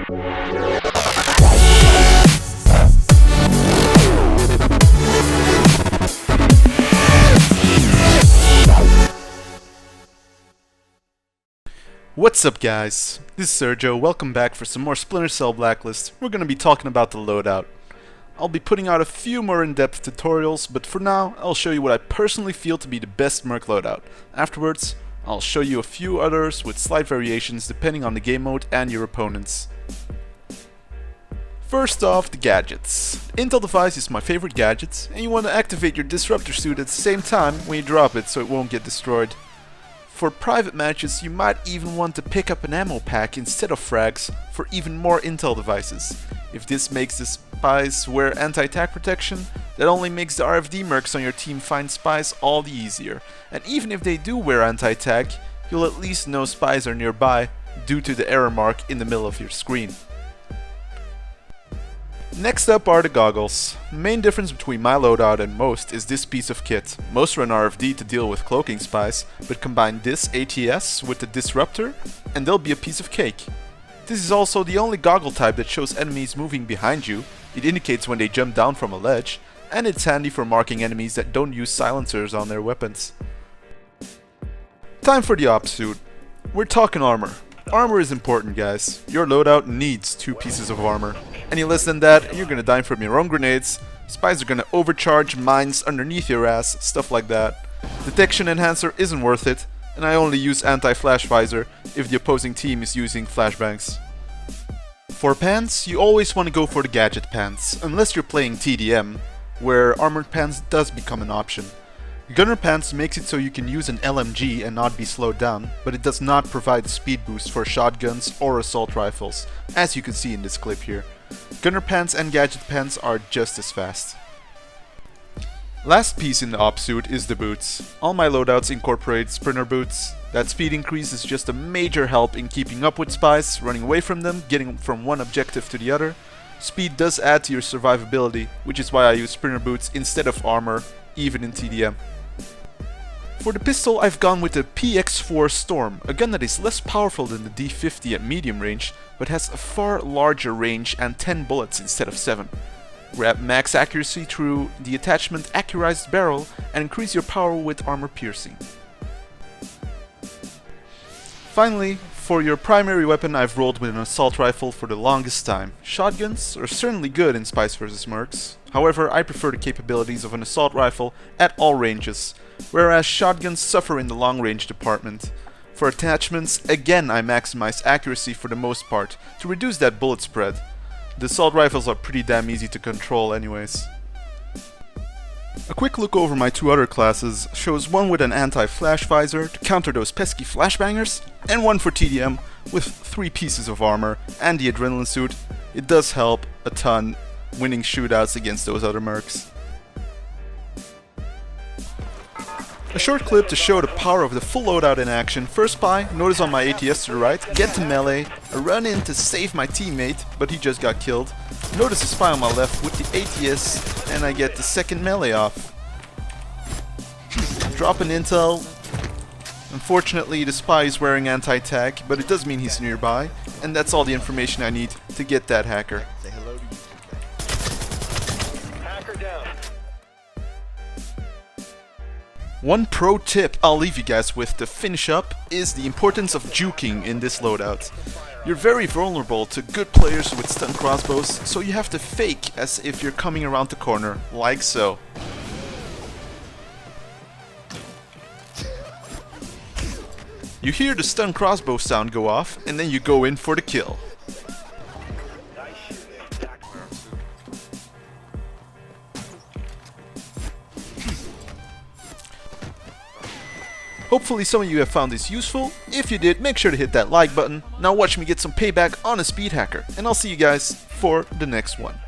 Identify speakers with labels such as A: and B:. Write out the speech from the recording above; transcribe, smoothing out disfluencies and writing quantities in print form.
A: What's up guys, this is Sergio, welcome back for some more Splinter Cell Blacklist. We're going to be talking about the loadout. I'll be putting out a few more in-depth tutorials, but for now I'll show you what I personally feel to be the best Merc loadout. Afterwards, I'll show you a few others with slight variations depending on the game mode and your opponents. First off, the gadgets. The Intel device is my favorite gadget, and you want to activate your disruptor suit at the same time when you drop it so it won't get destroyed. For private matches, you might even want to pick up an ammo pack instead of frags for even more intel devices. If this makes the spies wear anti-attack protection, that only makes the RFD mercs on your team find spies all the easier. And even if they do wear anti-attack, you'll at least know spies are nearby due to the error mark in the middle of your screen. Next up are the goggles. The main difference between my loadout and most is this piece of kit. Most run RFD to deal with cloaking spies, but combine this ATS with the disruptor and they'll be a piece of cake. This is also the only goggle type that shows enemies moving behind you. It indicates when they jump down from a ledge, and it's handy for marking enemies that don't use silencers on their weapons. Time for the op suit. We're talking armor. Armor is important, guys. Your loadout needs 2 pieces of armor. Any less than that and you're gonna die from your own grenades, spies are gonna overcharge mines underneath your ass, stuff like that. Detection enhancer isn't worth it, and I only use anti-flash visor if the opposing team is using flashbangs. For pants, you always want to go for the gadget pants, unless you're playing TDM, where armored pants does become an option. Gunner pants makes it so you can use an LMG and not be slowed down, but it does not provide a speed boost for shotguns or assault rifles, as you can see in this clip here. Gunner pants and gadget pants are just as fast. Last piece in the op suit is the boots. All my loadouts incorporate Splinter boots. That speed increase is just a major help in keeping up with spies, running away from them, getting from one objective to the other. Speed does add to your survivability, which is why I use Splinter boots instead of armor, even in TDM. For the pistol, I've gone with the PX4 Storm, a gun that is less powerful than the D50 at medium range, but has a far larger range and 10 bullets instead of 7. Grab max accuracy through the attachment Accurized Barrel and increase your power with armor piercing. Finally, for your primary weapon, I've rolled with an assault rifle for the longest time. Shotguns are certainly good in Spies vs Mercs, however I prefer the capabilities of an assault rifle at all ranges, whereas shotguns suffer in the long range department. For attachments, again I maximize accuracy for the most part, to reduce that bullet spread. The assault rifles are pretty damn easy to control anyways. A quick look over my 2 other classes shows one with an anti-flash visor to counter those pesky flashbangers, and one for TDM with 3 pieces of armor and the adrenaline suit. It does help a ton winning shootouts against those other mercs. A short clip to show the power of the full loadout in action. First spy, notice on my ATS to the right, get to melee, I run in to save my teammate, but he just got killed. Notice the spy on my left with the ATS, and I get the second melee off. Drop an intel. Unfortunately, the spy is wearing anti-attack, but it does mean he's nearby, and that's all the information I need to get that hacker.
B: Say hello to you. Hacker down.
A: One pro tip I'll leave you guys with to finish up is the importance of juking in this loadout. You're very vulnerable to good players with stun crossbows, so you have to fake as if you're coming around the corner, like so. You hear the stun crossbow sound go off, and then you go in for the kill. Hopefully some of you have found this useful. If you did, make sure to hit that like button. Now watch me get some payback on a speed hacker, and I'll see you guys for the next one.